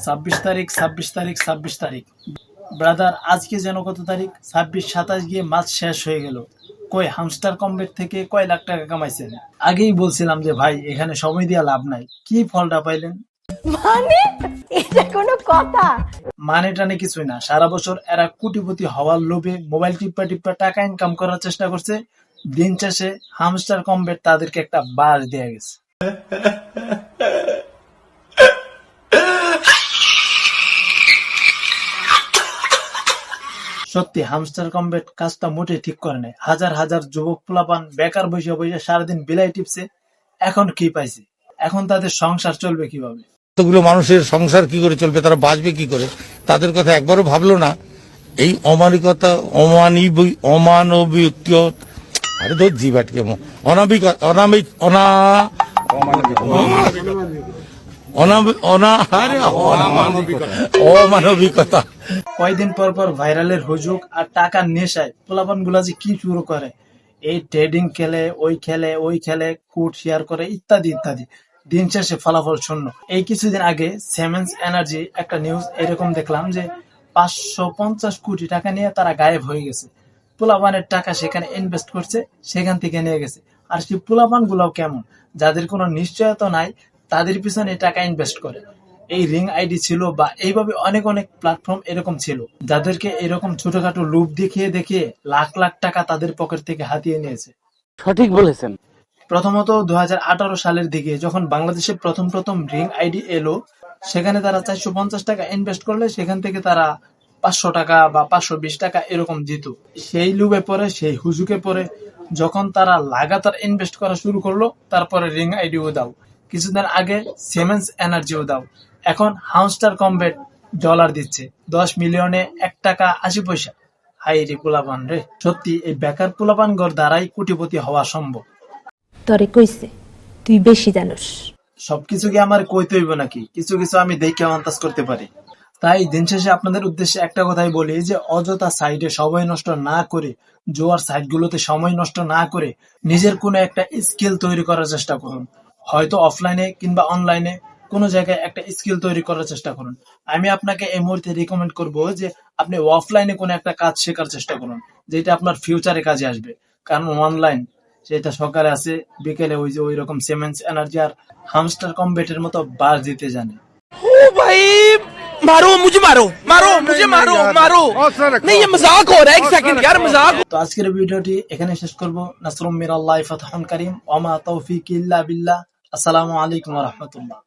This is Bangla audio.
26 তারিখ 26 তারিখ ব্রাদার, আজকে যেন কত তারিখ? 26 27 গিয়ে মাস শেষ হয়ে গেল। কই হামস্টার কমবেট থেকে কয় লাখ টাকা কামাইছেন? আগেই বলছিলাম যে ভাই এখানে সময় দিয়ে লাভ নাই। কি ফলটা পাইলেন? মানে এটা কোনো কথা? মানে টানে কিছুই না। সারা বছর এরা কোটিপতি হওয়ার লোভে মোবাইল টিপ্পা টিপ্পা টাকা ইনকাম করার চেষ্টা করছে। দিন শেষে হামস্টার কমবেট তাদেরকে একটা বাস দেয়া গেছে। সত্যি হামস্টার কমবেট কাজটা মোটে ঠিক করে নেয়। হাজার হাজার যুবক পোলাপান বেকার বসে বসে সারাদিন বিলাই টিপছে। এখন কি পাইছে? এখন তাদের সংসার চলবে কিভাবে? এতগুলো মানুষের সংসার কি করে চলবে, তারা বাঁচবে কি করে, তাদের কথা একবারও ভাবলো না। এই অমানবিকতা, অমানবিক, আরে তো জিবাটকে অনাবিক অনামিক অনা অমানবিকতা। কয়দিন পর পর ভাইরালের হুজুক আর টাকার নেশায় পোলাপান গুলা যে কি শুরু করে। এই ট্রেডিং খেলে, ওই খেলে, কোড শেয়ার করে, ইত্যাদি ইত্যাদি। দিন শেষে ফলাফল শূন্য। এই কিছুদিন আগে সিমেন্স এনার্জি একটা নিউজ এরকম দেখলাম যে 550 কোটি টাকা নিয়ে তারা গায়েব হয়ে গেছে। পোলাপানের টাকা সেখানে ইনভেস্ট করছে, সেখান থেকে নিয়ে গেছে। আর সেই পোলাপান গুলাও কেমন, যাদের কোনো নিশ্চয়তা নাই, তাদের পিছনে টাকা ইনভেস্ট করে। এই রিং আইডি ছিল বা এইভাবে অনেক অনেক প্ল্যাটফর্ম এরকম ছিল, যাদেরকে এরকম ছোটখাটো লুপ দেখিয়ে দেখিয়ে লাখ লাখ টাকা তাদের পকেট থেকে হাতিয়ে নিয়েছে। সঠিক বলেছেন। প্রথমত 2018 সালের দিকে যখন বাংলাদেশে প্রথম প্রথম রিং আইডি এলো, সেখানে তারা 450 টাকা ইনভেস্ট করলে সেখান থেকে তারা 500 টাকা বা 520 টাকা এরকম দিত। সেই লুবে পরে, সেই হুজুকে পরে যখন তারা লাগাতার ইনভেস্ট করা শুরু করলো, তারপরে রিং আইডিও দাও, কিছুদিন আগে সিমেন্স এনার্জিও দাও, এখন হামস্টার কমবেট ডলার দিচ্ছে 10 মিলিয়নে 1 টাকা 80 পয়সা। হাই রে পোলাপান রে! সত্যি এই বেকার পোলাপান গড় দ্বারাই কোটিপতি হওয়া সম্ভব। তরে কইছে তুই বেশি জানোস। সবকিছু কি আমার কইতে হইব নাকি? কিছু কিছু আমি দেখে আন্দাজ করতে পারি। তাই দিন শেষে আপনাদের উদ্দেশ্যে একটা কথাই বলি যে অযথা সাইডে সময় নষ্ট না করে, জোয়ার সাইটগুলোতে সময় নষ্ট না করে নিজের কোনো একটা স্কিল তৈরি করার চেষ্টা করুন। হয়তো অফলাইনে কিংবা অনলাইনে কোনো জায়গায় একটা স্কিল তৈরি করার চেষ্টা করুন। আমি আপনাকে এই মুহূর্তে রিকমেন্ড করব যে আপনি অফলাইনে কোনো একটা কাজ শেখার চেষ্টা করুন, যেটা আপনার ফিউচারে কাজে আসবে। কারণ অনলাইন সেটা সকালে আছে, বিকেলে ওই যে ওই রকম সিমেন্স এনার্জি আর হামস্টার কমবেটের মতো বাস দিতে জানে। ओ भाई मारो मुझे, मारो मुझे, मारो नहीं, ये मजाक हो रहा है। एक सेकंड यार, मजाक। তো আজকের ভিডিওটি এখানে শেষ করব। নাসরুম মিনাল্লাহি ফাতহুন কারীম ওয়া মা তাওফীকি ইল্লা বিল্লাহ। আসসালামু আলাইকুম ওয়া রাহমাতুল্লাহ।